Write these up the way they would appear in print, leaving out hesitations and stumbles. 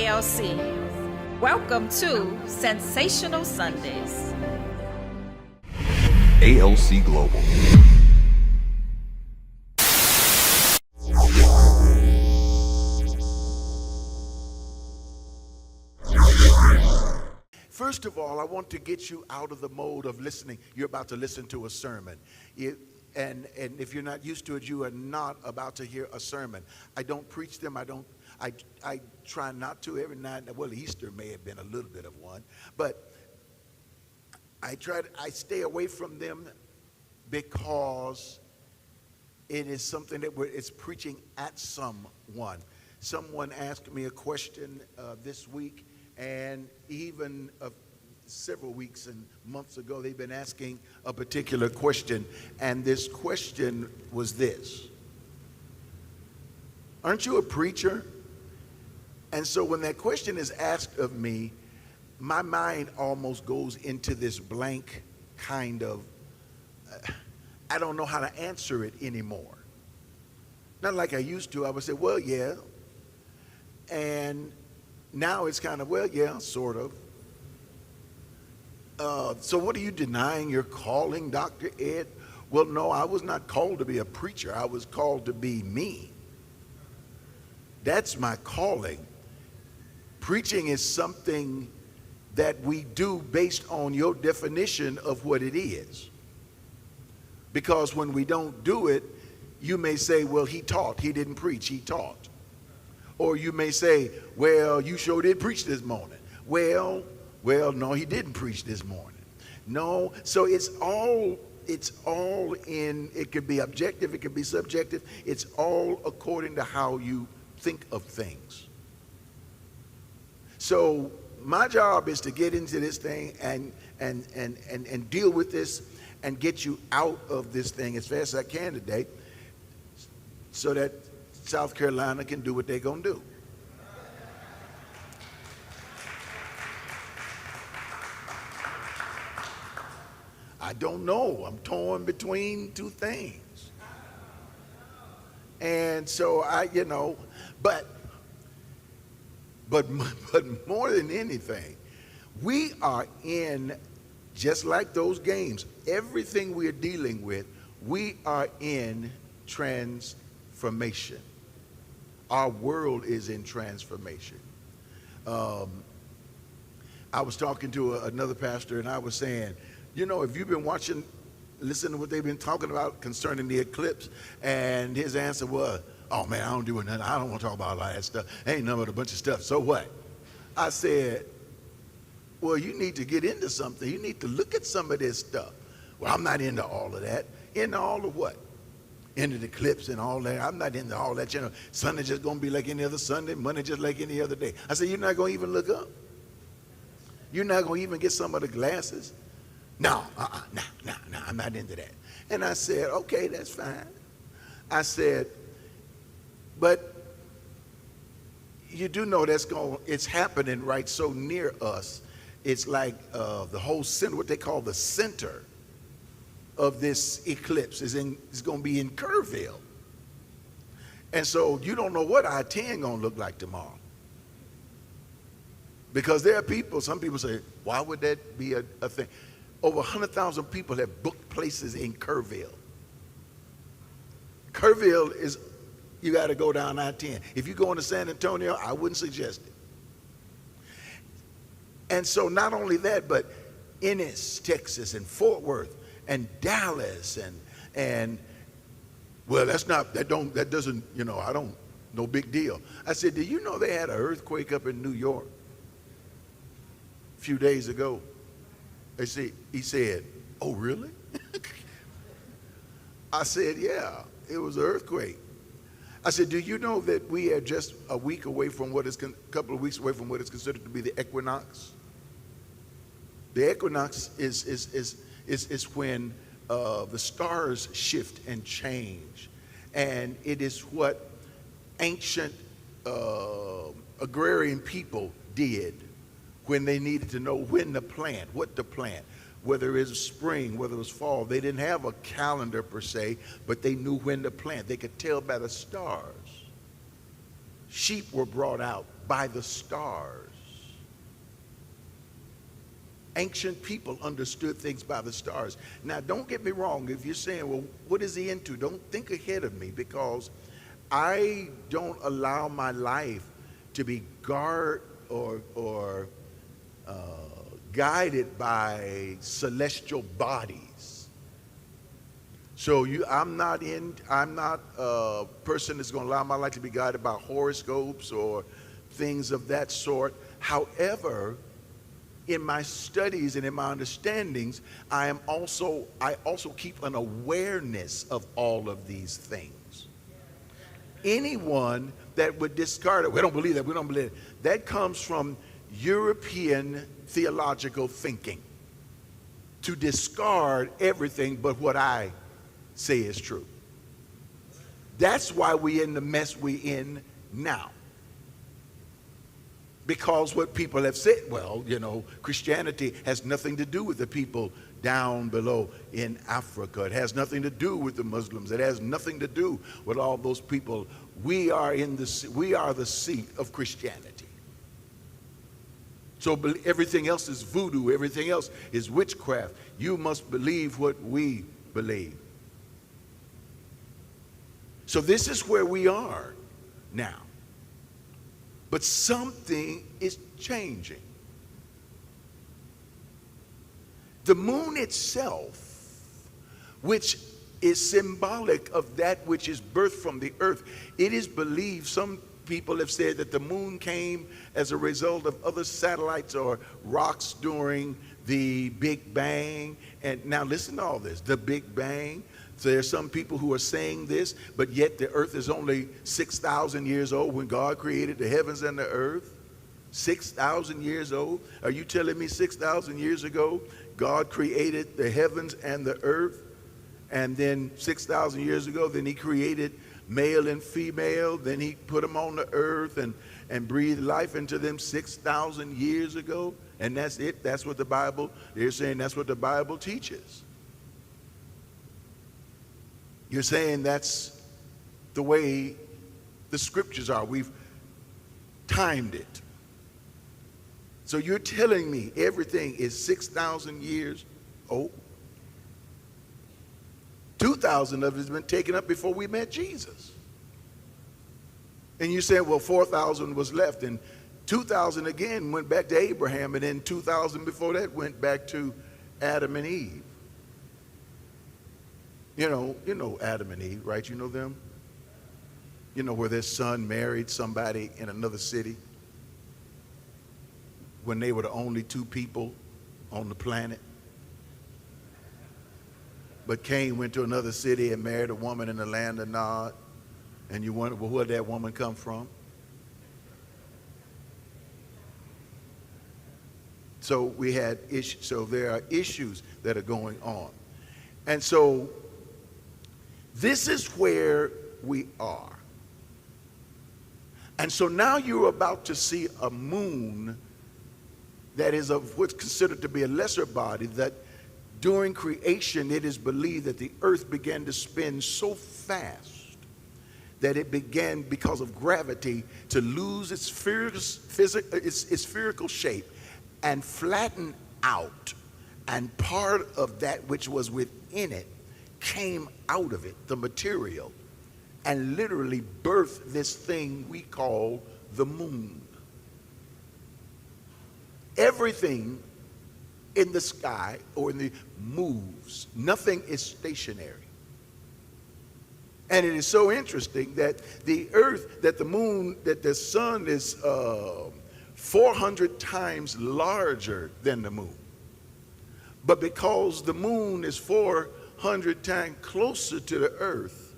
ALC. Welcome to Sensational Sundays. ALC Global. First of all, I want to get you out of the mode of listening. You're about to listen to a sermon. And if you're not used to it, you are not about to hear a sermon. I don't preach them. I try not to every night. Well, Easter may have been a little bit of one, but I stay away from them because it is something that it's preaching at someone. Someone asked me a question this week, and even several weeks and months ago, they've been asking a particular question, and this question was this: aren't you a preacher? And so when that question is asked of me, my mind almost goes into this blank kind of, I don't know how to answer it anymore. Not like I used to. I would say, well, yeah. And now it's kind of, well, yeah, sort of. So what are you denying your calling, Dr. Ed? Well, no, I was not called to be a preacher. I was called to be me. That's my calling. Preaching is something that we do based on your definition of what it is. Because when we don't do it, you may say, well, he taught. He didn't preach. He taught. Or you may say, well, you sure did preach this morning. Well, no, he didn't preach this morning. No, so it's all in, it could be objective, it could be subjective. It's all according to how you think of things. So my job is to get into this thing and deal with this and get you out of this thing as fast as I can today, so that South Carolina can do what they're going to do. I don't know. I'm torn between two things. And so but more than anything, we are in, just like those games, everything we're dealing with, we are in transformation. Our world is in transformation. I was talking to another pastor, and I was saying, if you've been listening to what they've been talking about concerning the eclipse, and his answer was, oh man, I don't do nothing. I don't want to talk about all that stuff. Ain't nothing but a bunch of stuff. So what? I said, well, you need to get into something. You need to look at some of this stuff. Well, I'm not into all of that. Into all of what? Into the eclipse and all that. I'm not into all that. Sunday just going to be like any other Sunday. Monday just like any other day. I said, you're not going to even look up? You're not going to even get some of the glasses? No, I'm not into that. And I said, okay, that's fine. I said, but you do know it's happening right so near us. It's like the whole center, what they call the center of this eclipse is going to be in Kerrville. And so you don't know what I-10 going to look like tomorrow. Because there are some people say, why would that be a thing? Over 100,000 people have booked places in Kerrville. Kerrville is, you got to go down I-10. If you're going to San Antonio, I wouldn't suggest it. And so not only that, but Ennis, Texas, and Fort Worth, and Dallas, and well, that doesn't, no big deal. I said, do you know they had an earthquake up in New York a few days ago? He said, oh, really? I said, yeah, it was an earthquake. I said, do you know that we are just a week away from couple of weeks away from what is considered to be the equinox? The equinox is when the stars shift and change. And it is what ancient agrarian people did when they needed to know when to plant, what to plant, whether it was spring, whether it was fall. They didn't have a calendar per se, but they knew when to plant. They could tell by the stars. Sheep were brought out by the stars. Ancient people understood things by the stars. Now, don't get me wrong. If you're saying, well, what is he into? Don't think ahead of me, because I don't allow my life to be guided by celestial bodies. So I'm not a person that's going to allow my life to be guided by horoscopes or things of that sort. However, in my studies and in my understandings, I also keep an awareness of all of these things. Anyone that would discard it, we don't believe that, that comes from European theological thinking, to discard everything but what I say is true. That's why we're in the mess we're in now. Because what people have said, well, Christianity has nothing to do with the people down below in Africa. It has nothing to do with the Muslims. It has nothing to do with all those people. We are the seat of Christianity. So everything else is voodoo. Everything else is witchcraft. You must believe what we believe. So this is where we are now. But something is changing. The moon itself, which is symbolic of that which is birthed from the earth, it is believed, some people have said, that the moon came as a result of other satellites or rocks during the Big Bang. And now listen to all this, the Big Bang. So there's some people who are saying this, but yet the earth is only 6,000 years old when God created the heavens and the earth. 6,000 years old? Are you telling me 6,000 years ago God created the heavens and the earth? And then 6,000 years ago, then he created male and female. Then he put them on the earth and breathed life into them 6,000 years ago. And that's it. That's what the Bible, they're saying that's what the Bible teaches. You're saying that's the way the scriptures are. We've timed it. So you're telling me everything is 6,000 years old? 2,000 of it has been taken up before we met Jesus. And you said, well, 4,000 was left, and 2,000 again went back to Abraham, and then 2,000 before that went back to Adam and Eve. You know Adam and Eve, right? You know them? You know where their son married somebody in another city when they were the only two people on the planet. But Cain went to another city and married a woman in the land of Nod. And you wonder, well, where did that woman come from? So we had issues. So there are issues that are going on. And so this is where we are. And so now you're about to see a moon that is of what's considered to be a lesser body, that during creation it is believed that the earth began to spin so fast that it began, because of gravity, to lose its spherical shape and flatten out, and part of that which was within it came out of it, the material, and literally birthed this thing we call the moon. Everything in the sky or in the moves. Nothing is stationary. And it is so interesting that the earth, that the moon, that the sun is 400 times larger than the moon. But because the moon is 400 times closer to the earth,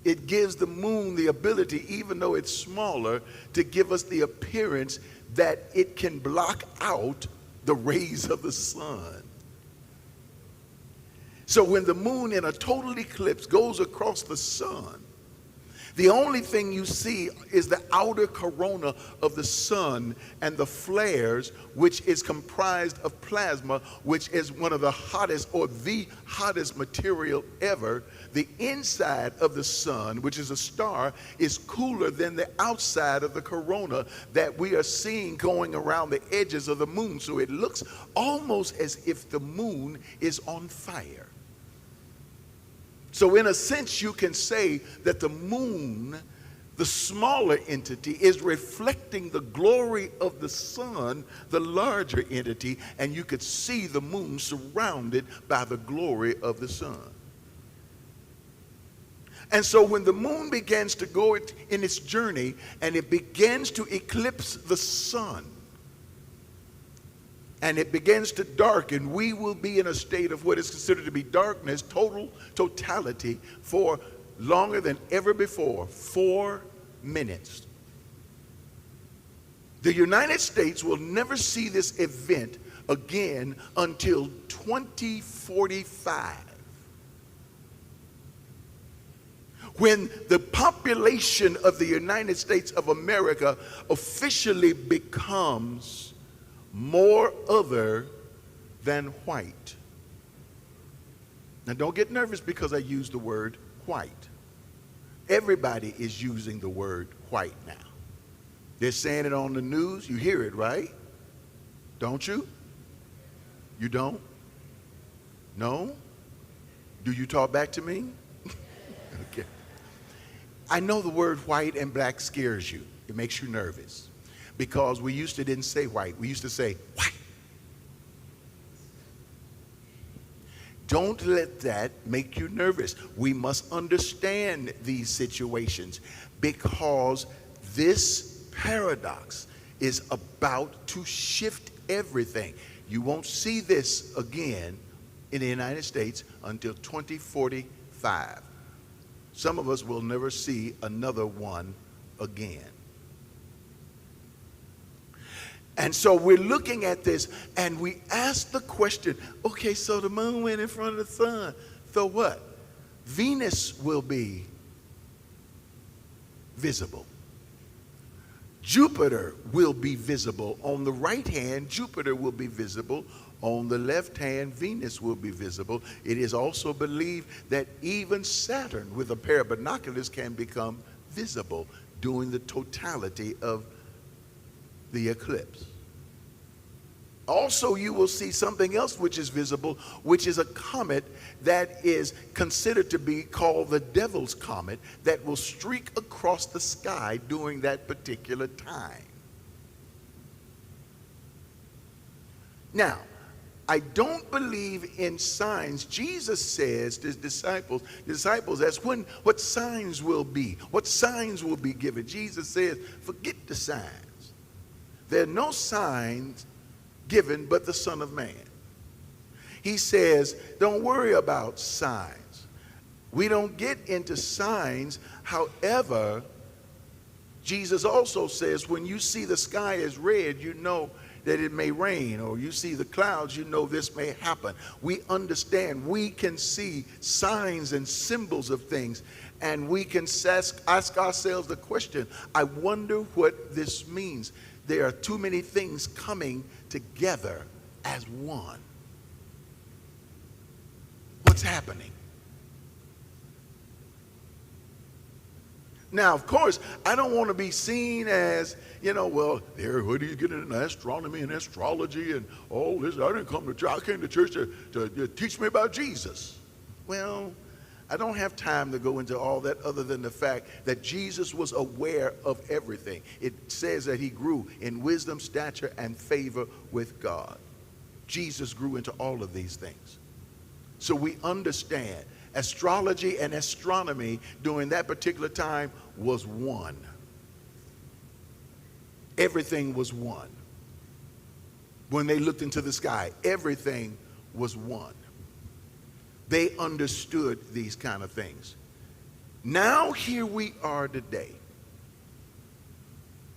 it gives the moon the ability, even though it's smaller, to give us the appearance that it can block out the rays of the sun. So when the moon in a total eclipse goes across the sun, The only thing you see is the outer corona of the sun and the flares, which is comprised of plasma, which is one of the hottest or the hottest material ever. The inside of the sun, which is a star, is cooler than the outside of the corona that we are seeing going around the edges of the moon. So it looks almost as if the moon is on fire. So in a sense, you can say that the moon, the smaller entity, is reflecting the glory of the sun, the larger entity, and you could see the moon surrounded by the glory of the sun. And so when the moon begins to go in its journey and it begins to eclipse the sun, and it begins to darken, we will be in a state of what is considered to be darkness, totality, for longer than ever before, 4 minutes. The United States will never see this event again until 2045. When the population of the United States of America officially becomes more other than white. Now don't get nervous because I use the word white. Everybody is using the word white now. They're saying it on the news. You hear it, right? Don't you? You don't? No? Do you talk back to me? Okay. I know the word white and black scares you. It makes you nervous. Because we used to didn't say white. We used to say white. Don't let that make you nervous. We must understand these situations because this paradox is about to shift everything. You won't see this again in the United States until 2045. Some of us will never see another one again. And so we're looking at this and we ask the question, okay, so the moon went in front of the sun. So what? Venus will be visible. Jupiter will be visible. On the right hand, Jupiter will be visible. On the left hand, Venus will be visible. It is also believed that even Saturn with a pair of binoculars can become visible during the totality of the eclipse. Also, you will see something else which is visible, which is a comet that is considered to be called the Devil's Comet that will streak across the sky during that particular time. Now, I don't believe in signs. Jesus says to his disciples ask what signs will be? What signs will be given? Jesus says, forget the signs. There are no signs given but the Son of Man. He says, don't worry about signs. We don't get into signs. However, Jesus also says, when you see the sky is red, you know that it may rain, or you see the clouds, you know this may happen. We understand. We can see signs and symbols of things, and we can ask ourselves the question, I wonder what this means. There are too many things coming together as one. What's happening? Now, of course, I don't want to be seen as, well, there, where do you get into astronomy and astrology and all this? I didn't come to church. I came to church to teach me about Jesus. Well, I don't have time to go into all that other than the fact that Jesus was aware of everything. It says that he grew in wisdom, stature, and favor with God. Jesus grew into all of these things. So we understand astrology and astronomy during that particular time was one. Everything was one. When they looked into the sky, everything was one. They understood these kind of things. Now here we are today.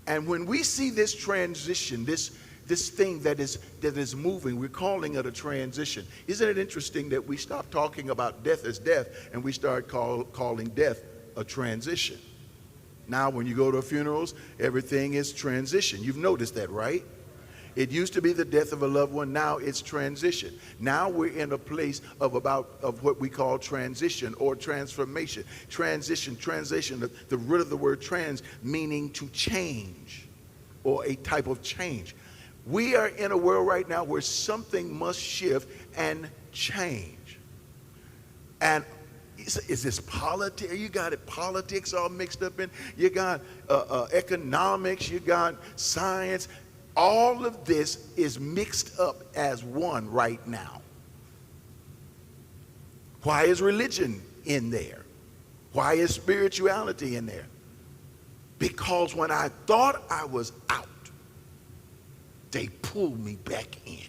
And when we see this transition, this thing that is moving, we're calling it a transition. Isn't it interesting that we stop talking about death as death and we start calling death a transition? Now, when you go to funerals, everything is transition. You've noticed that, right? It used to be the death of a loved one. Now it's transition. Now we're in a place of what we call transition or transformation. Transition, the root of the word trans meaning to change or a type of change. We are in a world right now where something must shift and change. And is this politics? You got it, politics all mixed up in. You got economics. You got science. All of this is mixed up as one right now. Why is religion in there? Why is spirituality in there? Because when I thought I was out, they pulled me back in.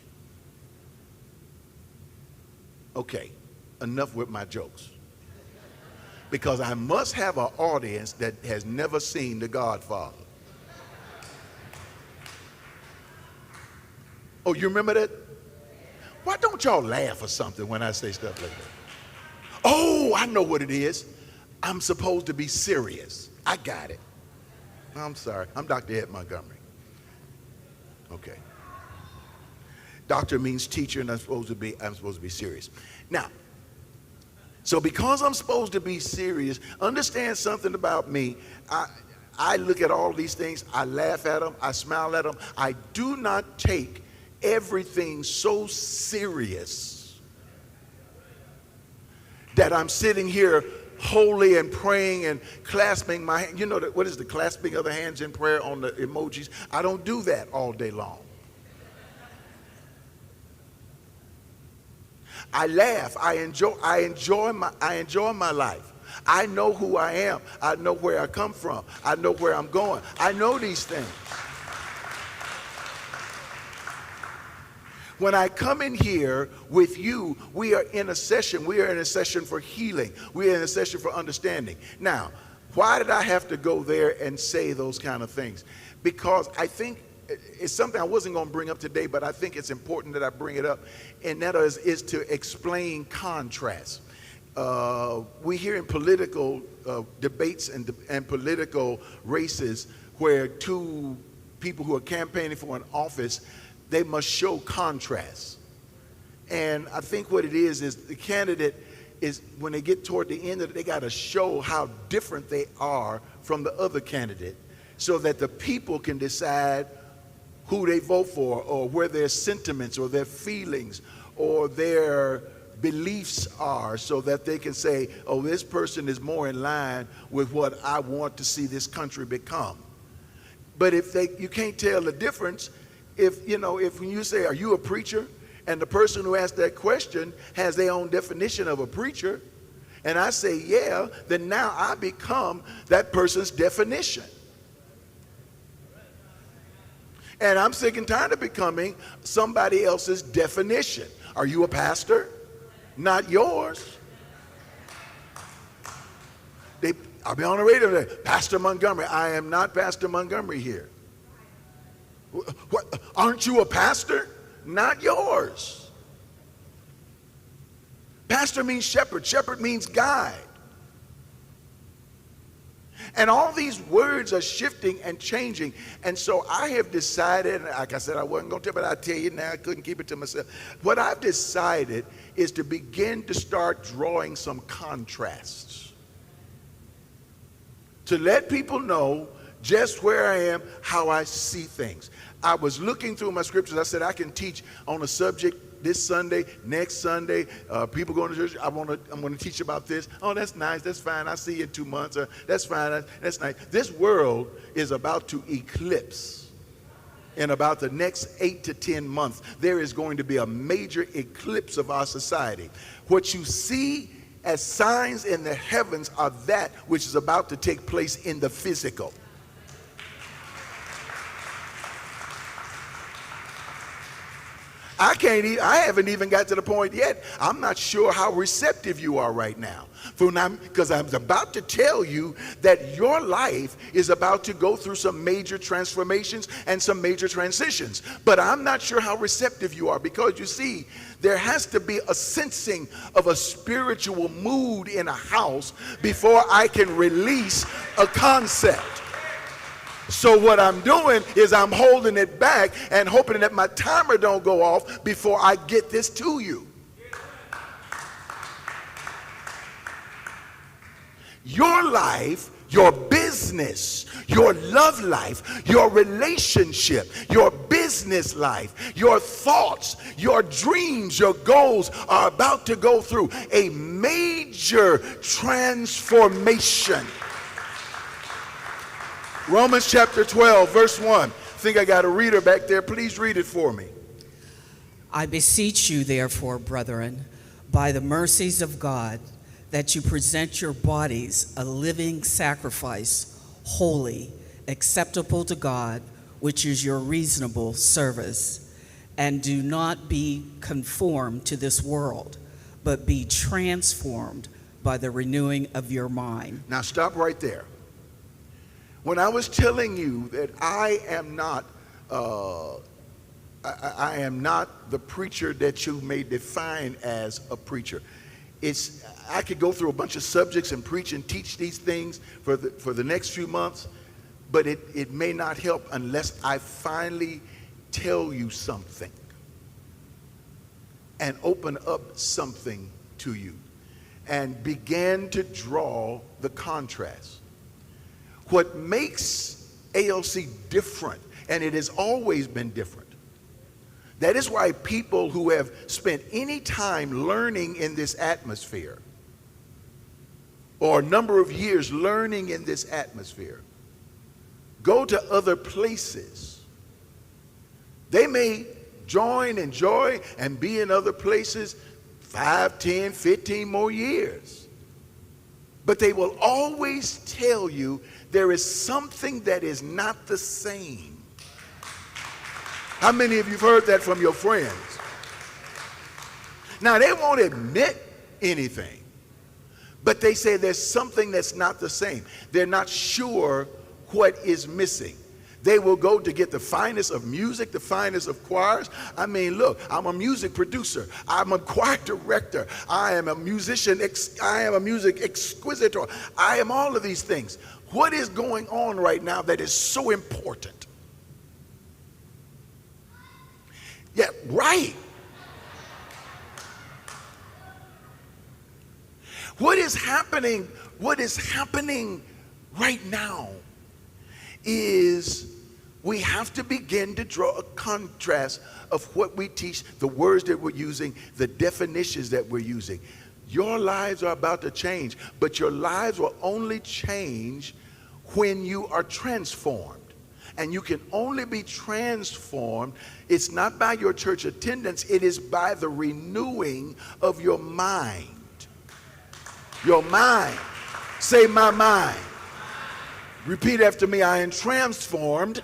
Okay, enough with my jokes. Because I must have an audience that has never seen The Godfather. Oh, you remember that? Why don't y'all laugh or something when I say stuff like that? Oh, I know what it is. I'm supposed to be serious. I got it. I'm sorry. I'm Dr. Ed Montgomery. Okay. Doctor means teacher, and I'm supposed to be serious. Now, so because I'm supposed to be serious, understand something about me. I look at all these things. I laugh at them. I smile at them. I do not take everything so serious that I'm sitting here holy and praying and clasping my hand. You know what is the clasping of the hands in prayer on the emojis? I don't do that all day long. I laugh. I enjoy my life. I know who I am. I know where I come from. I know where I'm going. I know these things. When I come in here with you, we are in a session. We are in a session for healing. We are in a session for understanding. Now, why did I have to go there and say those kind of things? Because I think it's something I wasn't going to bring up today, but I think it's important that I bring it up, and that is to explain contrast. We hear in political debates and political races where two people who are campaigning for an office, they must show contrast. And I think what it is the candidate is, when they get toward the end of it, they got to show how different they are from the other candidate so that the people can decide who they vote for, or where their sentiments or their feelings or their beliefs are, so that they can say, oh, this person is more in line with what I want to see this country become. But if you can't tell the difference, if when you say, are you a preacher? And the person who asked that question has their own definition of a preacher, and I say, yeah, then now I become that person's definition. And I'm sick and tired of becoming somebody else's definition. Are you a pastor? Not yours. I'll be on the radio today. Pastor Montgomery. I am not Pastor Montgomery here. What? Aren't you a pastor? Not yours. Pastor means shepherd. Shepherd means guide. And all these words are shifting and changing. And so I have decided, like I said, I wasn't going to tell, but I'll tell you now, I couldn't keep it to myself. What I've decided is to begin to start drawing some contrasts, to let people know just where I am, how I see things. I was looking through my scriptures. I said I can teach on a subject this Sunday, next Sunday. People going to church, I'm going to teach about this. Oh, that's nice. That's fine. I'll see you in 2 months. That's fine. That's nice. This world is about to eclipse. In about the next 8 to 10 months, there is going to be a major eclipse of our society. What you see as signs in the heavens are that which is about to take place in the physical. I haven't even got to the point yet. I'm not sure how receptive you are right now. Because I'm about to tell you that your life is about to go through some major transformations and some major transitions. But I'm not sure how receptive you are, because you see, there has to be a sensing of a spiritual mood in a house before I can release a concept. So what I'm doing is I'm holding it back and hoping that my timer don't go off before I get this to you. Your life, your business, your love life, your relationship, your business life, your thoughts, your dreams, your goals are about to go through a major transformation. Romans chapter 12, verse 1. I think I got a reader back there. Please read it for me. I beseech you, therefore, brethren, by the mercies of God, that you present your bodies a living sacrifice, holy, acceptable to God, which is your reasonable service. And do not be conformed to this world, but be transformed by the renewing of your mind. Now stop right there. When I was telling you that I am not the preacher that you may define as a preacher. I could go through a bunch of subjects and preach and teach these things for the next few months, but it may not help unless I finally tell you something and open up something to you and begin to draw the contrast. What makes ALC different, and it has always been different, that is why people who have spent any time learning in this atmosphere, or a number of years learning in this atmosphere, go to other places. They may join, enjoy, and be in other places 5, 10, 15 more years. But they will always tell you there is something that is not the same. How many of you have heard that from your friends? Now, they won't admit anything, but they say there's something that's not the same. They're not sure what is missing. They will go to get the finest of music, the finest of choirs. I mean, look, I'm a music producer. I'm a choir director. I am a musician. I am a music exquisitor. I am all of these things. What is going on right now that is so important? Yeah, right. What is happening right now is we have to begin to draw a contrast of what we teach, the words that we're using, the definitions that we're using. Your lives are about to change, but your lives will only change when you are transformed. And you can only be transformed, it's not by your church attendance, it is by the renewing of your mind. Your mind. Say, my mind. Repeat after me. I am transformed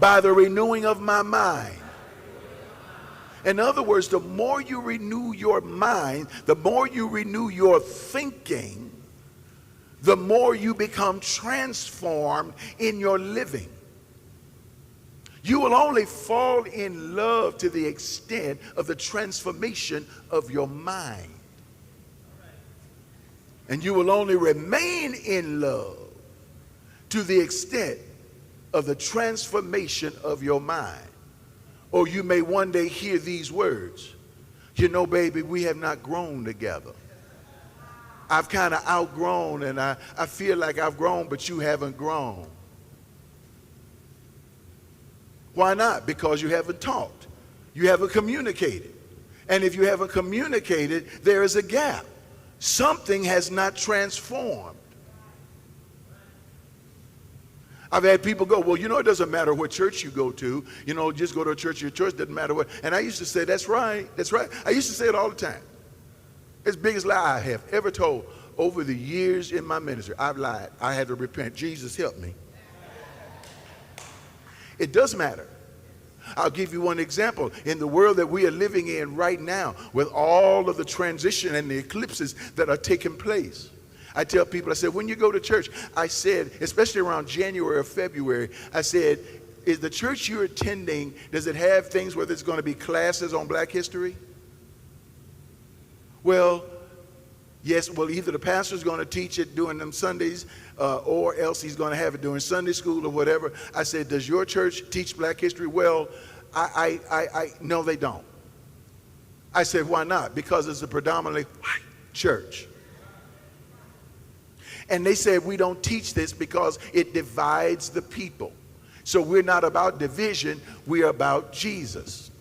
by the renewing of my mind. In other words, the more you renew your mind, the more you renew your thinking, the more you become transformed in your living. You will only fall in love to the extent of the transformation of your mind. And you will only remain in love to the extent of the transformation of your mind. Or you may one day hear these words, you know, baby, we have not grown together. I've kind of outgrown, and I feel like I've grown, but you haven't grown. Why not? Because you haven't talked. You haven't communicated. And if you haven't communicated, there is a gap. Something has not transformed. I've had people go, well, you know, it doesn't matter what church you go to. You know, just go to a church. Your church doesn't matter what. And I used to say, that's right. That's right. I used to say it all the time. It's the biggest lie I have ever told over the years in my ministry. I've lied. I had to repent. Jesus help me. It does matter. I'll give you one example. In the world that we are living in right now, with all of the transition and the eclipses that are taking place, I tell people, I said, when you go to church, I said, especially around January or February, I said, is the church you're attending, does it have things where there's going to be classes on Black history? Well, yes, well, either the pastor's going to teach it during them Sundays, or else he's going to have it during Sunday school or whatever. I said, does your church teach Black history? Well, no, they don't. I said, why not? Because it's a predominantly white church. And they said, we don't teach this because it divides the people. So we're not about division, we're about Jesus.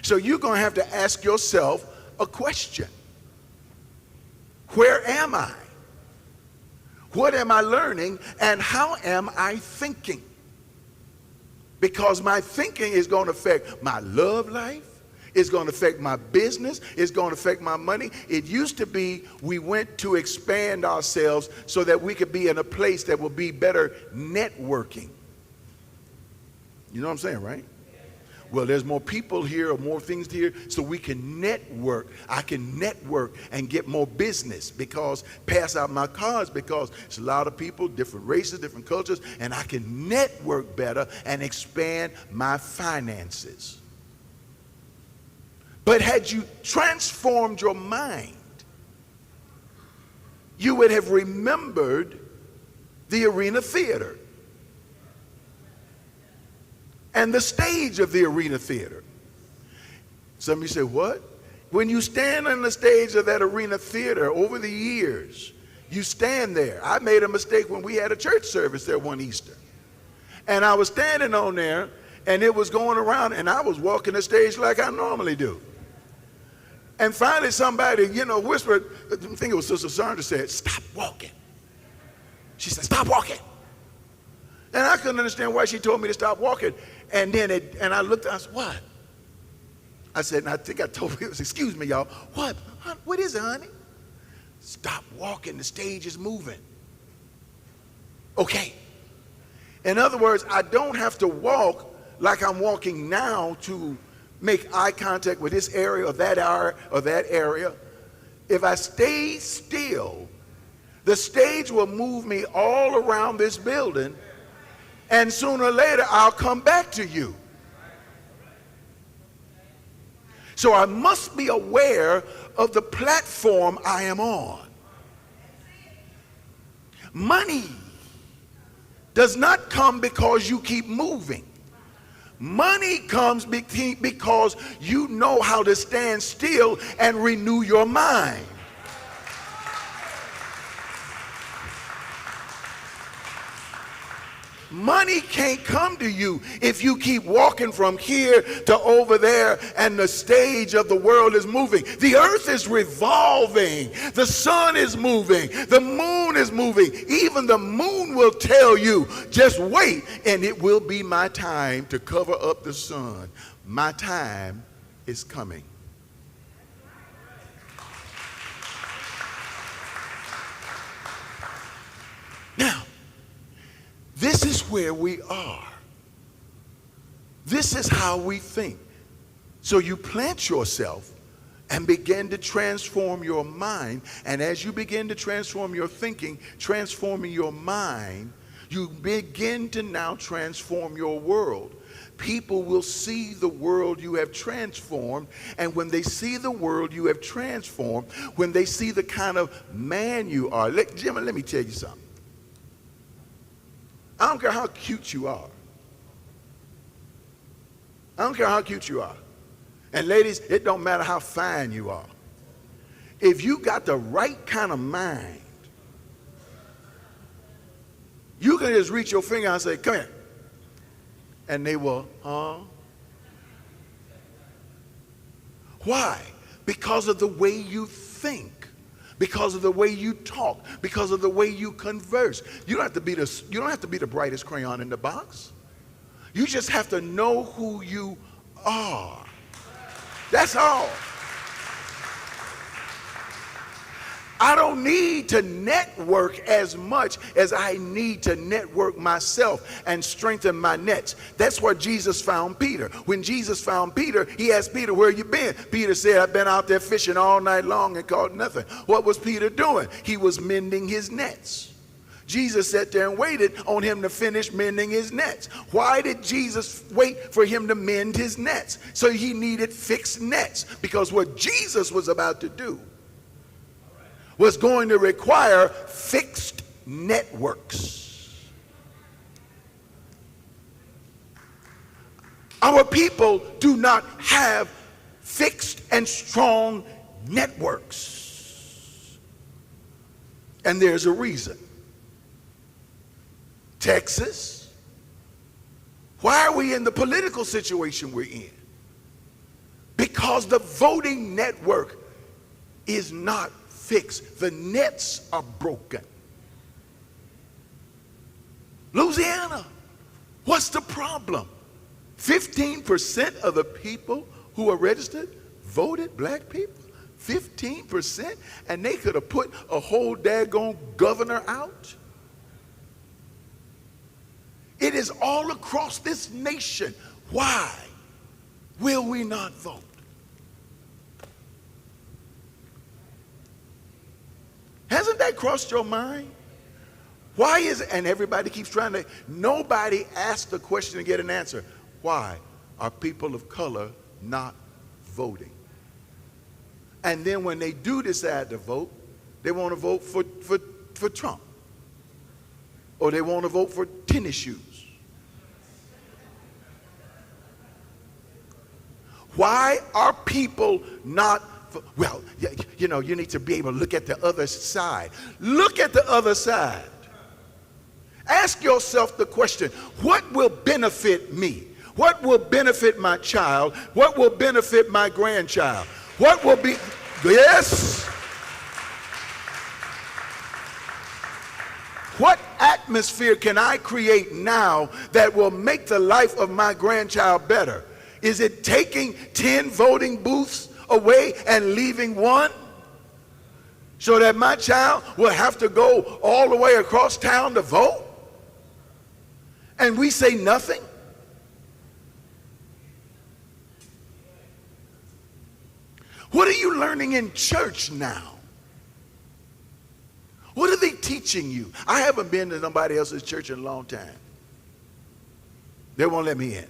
So you're going to have to ask yourself a question. Where am I? What am I learning? And how am I thinking? Because my thinking is going to affect my love life. It's going to affect my business. It's going to affect my money. It used to be we went to expand ourselves so that we could be in a place that will be better networking. You know what I'm saying, right? Well, there's more people here or more things here so we can network. I can network and get more business because pass out my cards because it's a lot of people, different races, different cultures, and I can network better and expand my finances. But had you transformed your mind, you would have remembered the arena theater and the stage of the arena theater. Some of you say, what? When you stand on the stage of that arena theater over the years, you stand there. I made a mistake when we had a church service there one Easter. And I was standing on there, and it was going around, and I was walking the stage like I normally do. And finally somebody, whispered, I think it was Sister Sandra said, stop walking. She said, stop walking. And I couldn't understand why she told me to stop walking. And then I looked, I said, what? I said, and I think I told her, excuse me, y'all. What? What is it, honey? Stop walking, the stage is moving. Okay. In other words, I don't have to walk like I'm walking now to make eye contact with this area or that area. If I stay still, the stage will move me all around this building, and sooner or later I'll come back to you. So I must be aware of the platform I am on. Money does not come because you keep moving. Money comes because you know how to stand still and renew your mind. Money can't come to you if you keep walking from here to over there and the stage of the world is moving. The earth is revolving. The sun is moving. The moon is moving. Even the moon will tell you, just wait and it will be my time to cover up the sun. My time is coming. Now, this is where we are. This is how we think. So you plant yourself and begin to transform your mind. And as you begin to transform your thinking, transforming your mind, you begin to now transform your world. People will see the world you have transformed, and when they see the world you have transformed, when they see the kind of man you are, Jimmy, let me tell you something. I don't care how cute you are. I don't care how cute you are. And ladies, it don't matter how fine you are. If you got the right kind of mind, you can just reach your finger and say, come here. And they will, Why? Because of the way you think. Because of the way you talk, because of the way you converse. You don't have to be the brightest crayon in the box. You just have to know who you are. That's all. I don't need to network as much as I need to network myself and strengthen my nets. That's where Jesus found Peter. When Jesus found Peter, he asked Peter, where you been? Peter said, I've been out there fishing all night long and caught nothing. What was Peter doing? He was mending his nets. Jesus sat there and waited on him to finish mending his nets. Why did Jesus wait for him to mend his nets? So he needed fixed nets, because what Jesus was about to do was going to require fixed networks. Our people do not have fixed and strong networks. And there's a reason. Texas, why are we in the political situation we're in? Because the voting network is not fixed. The nets are broken. Louisiana, what's the problem? 15% of the people who are registered voted black people. 15%, and they could have put a whole daggone governor out. It is all across this nation. Why will we not vote? Hasn't that crossed your mind? Why is it, and everybody keeps trying to, nobody asked the question to get an answer. Why are people of color not voting? And then when they do decide to vote, they want to vote for Trump. Or they want to vote for tennis shoes. Why are people not? Well, you know, you need to be able to look at the other side. Look at the other side. Ask yourself the question, what will benefit me? What will benefit my child? What will benefit my grandchild? What will be, yes? What atmosphere can I create now that will make the life of my grandchild better? Is it taking 10 voting booths away and leaving one? So that my child will have to go all the way across town to vote? And we say nothing? What are you learning in church now? What are they teaching you? I haven't been to somebody else's church in a long time. They won't let me in.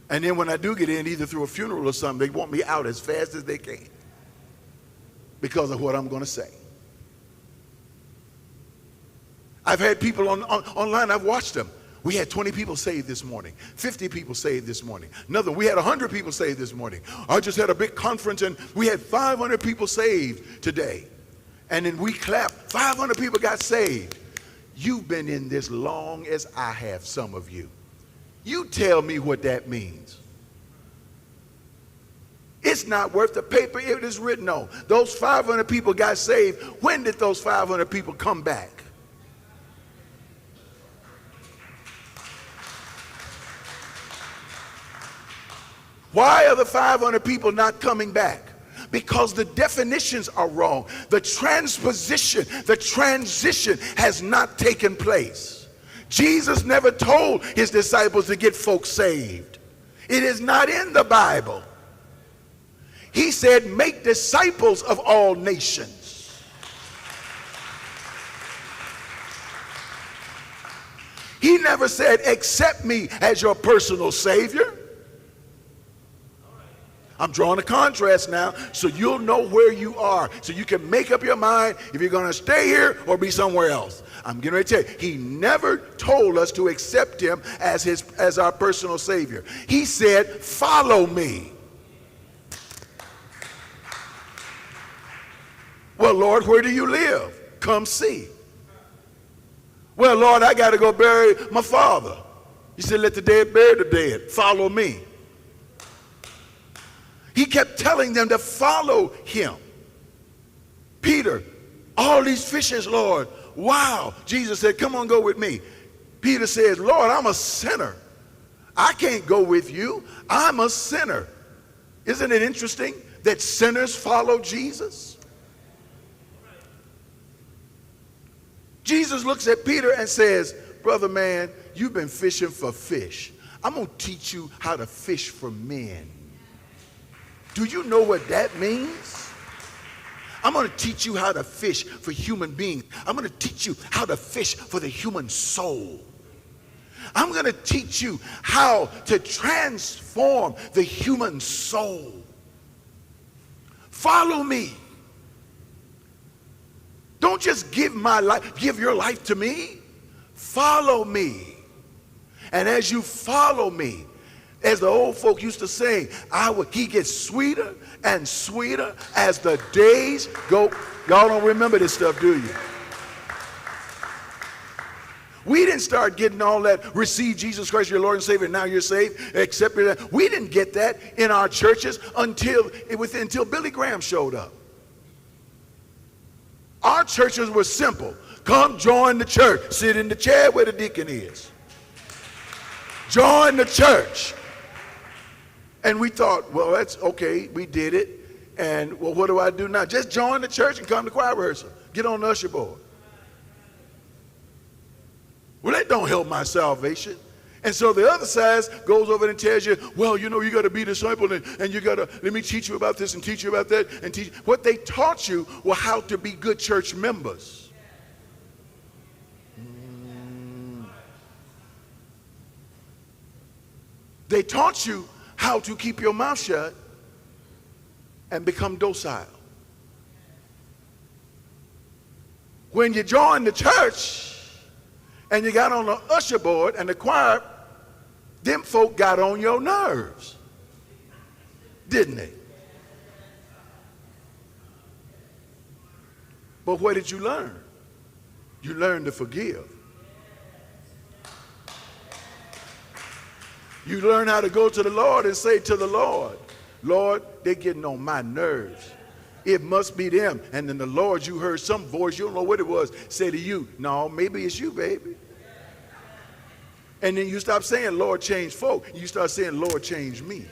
And then when I do get in, either through a funeral or something, they want me out as fast as they can because of what I'm going to say. I've had people online, I've watched them. We had 20 people saved this morning, 50 people saved this morning. We had 100 people saved this morning. I just had a big conference and we had 500 people saved today. And then we clapped, 500 people got saved. You've been in this long as I have, some of you. You tell me what that means. It's not worth the paper it is written on. Those 500 people got saved. When did those 500 people come back? Why are the 500 people not coming back? Because the definitions are wrong. The transition has not taken place. Jesus never told his disciples to get folks saved. It is not in the Bible. He said, make disciples of all nations. He never said, accept me as your personal Savior. I'm drawing a contrast now so you'll know where you are, so you can make up your mind if you're going to stay here or be somewhere else. I'm getting ready to tell you, he never told us to accept him as our personal Savior. He said, follow me. Well, Lord, where do you live? Come see. Well, Lord, I got to go bury my father. He said, let the dead bury the dead. Follow me. He kept telling them to follow him. Peter, all these fishes, Lord. Wow. Jesus said, come on, go with me. Peter says, Lord, I'm a sinner. I can't go with you. I'm a sinner. Isn't it interesting that sinners follow Jesus? Jesus looks at Peter and says, brother man, you've been fishing for fish. I'm going to teach you how to fish for men. Do you know what that means? I'm going to teach you how to fish for human beings. I'm going to teach you how to fish for the human soul. I'm going to teach you how to transform the human soul. Follow me. Don't just give your life to me. Follow me. And as you follow me, as the old folk used to say, he gets sweeter and sweeter as the days go. Y'all don't remember this stuff, do you? We didn't start getting all that, receive Jesus Christ your Lord and Savior, now you're saved, accept that. We didn't get that in our churches until Billy Graham showed up. Our churches were simple. Come join the church. Sit in the chair where the deacon is. Join the church. And we thought, well, that's okay, we did it. And well, what do I do now? Just join the church and come to choir rehearsal. Get on the usher board. Well, that don't help my salvation. And so the other side goes over and tells you, well, you know, you got to be discipled and you got to, let me teach you about this and teach you about that and teach. What they taught you was how to be good church members. They taught you how to keep your mouth shut and become docile. When you joined the church and you got on the usher board and the choir, them folk got on your nerves, didn't they? But what did you learn? You learned to forgive. You learn how to go to the Lord and say to the Lord, Lord, they're getting on my nerves. It must be them. And then the Lord, you heard some voice, you don't know what it was, say to you, no, maybe it's you, baby. And then you stop saying, Lord, change folk. You start saying, Lord, change me.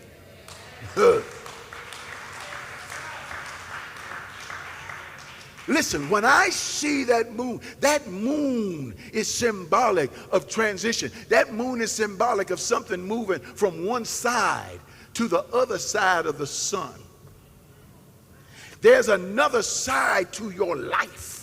Listen, when I see that moon is symbolic of transition. That moon is symbolic of something moving from one side to the other side of the sun. There's another side to your life.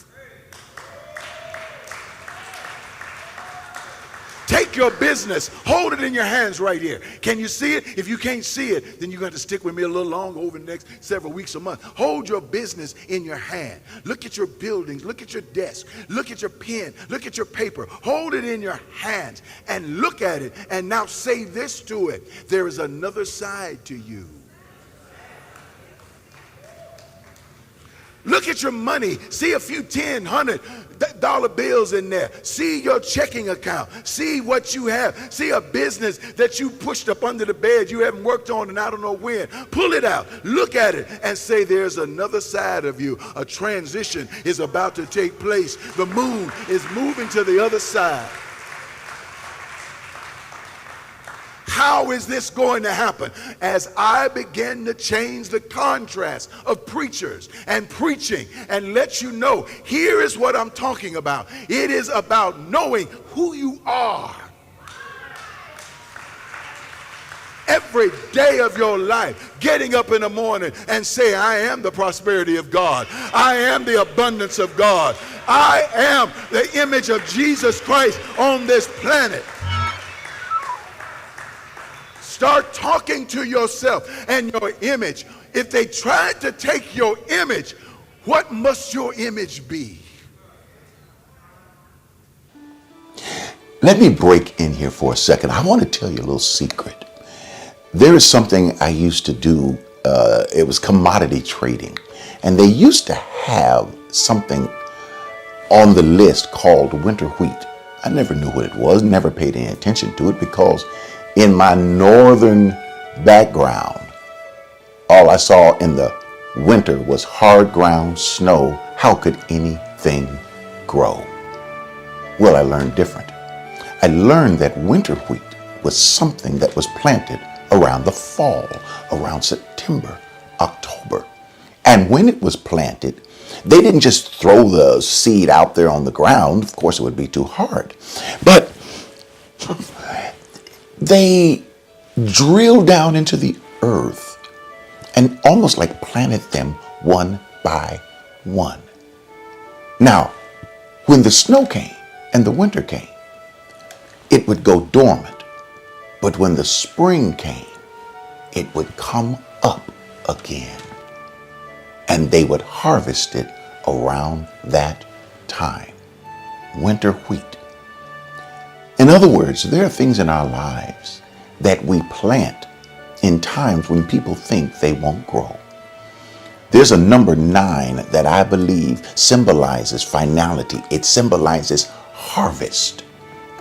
Take your business, hold it in your hands right here. Can you see it? If you can't see it, then you're going to stick with me a little longer over the next several weeks or months. Hold your business in your hand. Look at your buildings, look at your desk, look at your pen, look at your paper. Hold it in your hands and look at it and now say this to it. There is another side to you. Look at your money. See a few $10, $100 bills in there. See your checking account. See what you have. See a business that you pushed up under the bed you haven't worked on and I don't know when. Pull it out. Look at it and say there's another side of you. A transition is about to take place. The moon is moving to the other side. How is this going to happen? As I begin to change the contrast of preachers and preaching and let you know, here is what I'm talking about. It is about knowing who you are. Every day of your life, getting up in the morning and say, I am the prosperity of God. I am the abundance of God. I am the image of Jesus Christ on this planet. Start talking to yourself and your image. If they tried to take your image, what must your image be? Let me break in here for a second. I want to tell you a little secret. There is something I used to do. It was commodity trading. And they used to have something on the list called winter wheat. I never knew what it was, never paid any attention to it because in my northern background, all I saw in the winter was hard ground, snow. How could anything grow? Well, I learned different. I learned that winter wheat was something that was planted around the fall, around September, October. And when it was planted, they didn't just throw the seed out there on the ground. Of course, it would be too hard. But they drilled down into the earth and almost like planted them one by one. Now, when the snow came and the winter came, it would go dormant. But when the spring came, it would come up again. And they would harvest it around that time. Winter wheat. In other words, there are things in our lives that we plant in times when people think they won't grow. There's a number 9 that I believe symbolizes finality. It symbolizes harvest.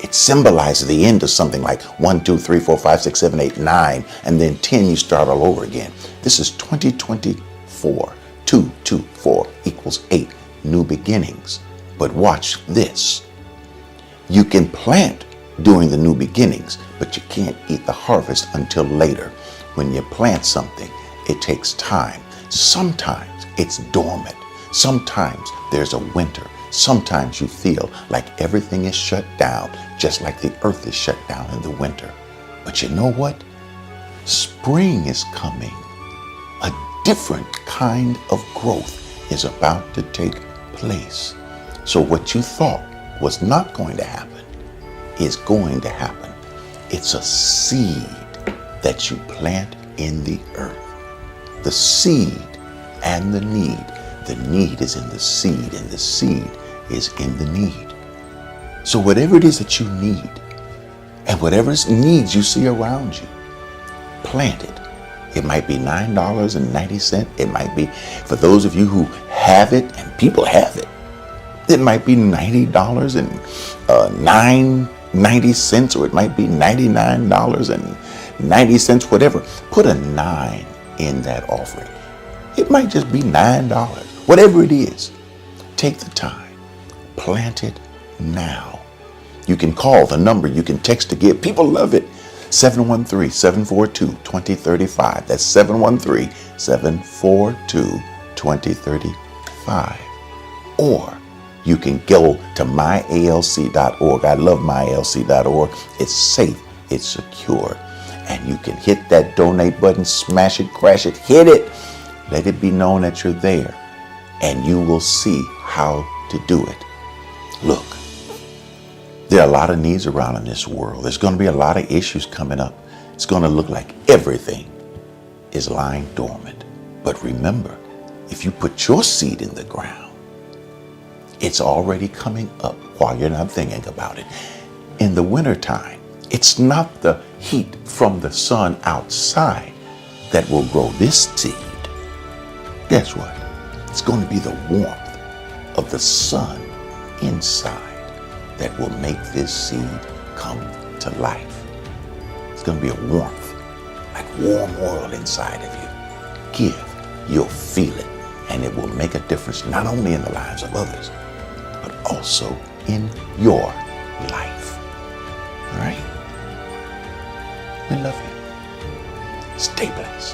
It symbolizes the end of something like 1, 2, 3, 4, 5, 6, 7, 8, 9, and then 10, you start all over again. This is 2024. 2, 2, 4 equals 8. New beginnings. But watch this. You can plant during the new beginnings, but you can't eat the harvest until later. When you plant something, it takes time. Sometimes it's dormant. Sometimes there's a winter. Sometimes you feel like everything is shut down, just like the earth is shut down in the winter. But you know what? Spring is coming. A different kind of growth is about to take place. So what you thought was not going to happen is going to happen. It's a seed that you plant in the earth. The seed and the need. The need is in the seed, and the seed is in the need. So whatever it is that you need, and whatever needs you see around you, plant it. It might be $9.90. It might be, for those of you who have it, and people have it, it might be $90.90, or it might be $99.90, whatever. Put a 9 in that offering. It might just be $9. Whatever it is, take the time. Plant it now. You can call the number. You can text to give. People love it. 713-742-2035. That's 713-742-2035. Or you can go to myalc.org. I love myalc.org. It's safe. It's secure. And you can hit that donate button, smash it, crash it, hit it. Let it be known that you're there. And you will see how to do it. Look, there are a lot of needs around in this world. There's going to be a lot of issues coming up. It's going to look like everything is lying dormant. But remember, if you put your seed in the ground, it's already coming up while you're not thinking about it. In the wintertime, it's not the heat from the sun outside that will grow this seed. Guess what? It's going to be the warmth of the sun inside that will make this seed come to life. It's going to be a warmth, like warm oil inside of you. Give, you'll feel it, and it will make a difference not only in the lives of others, but also in your life. All right? We love you. Stay blessed.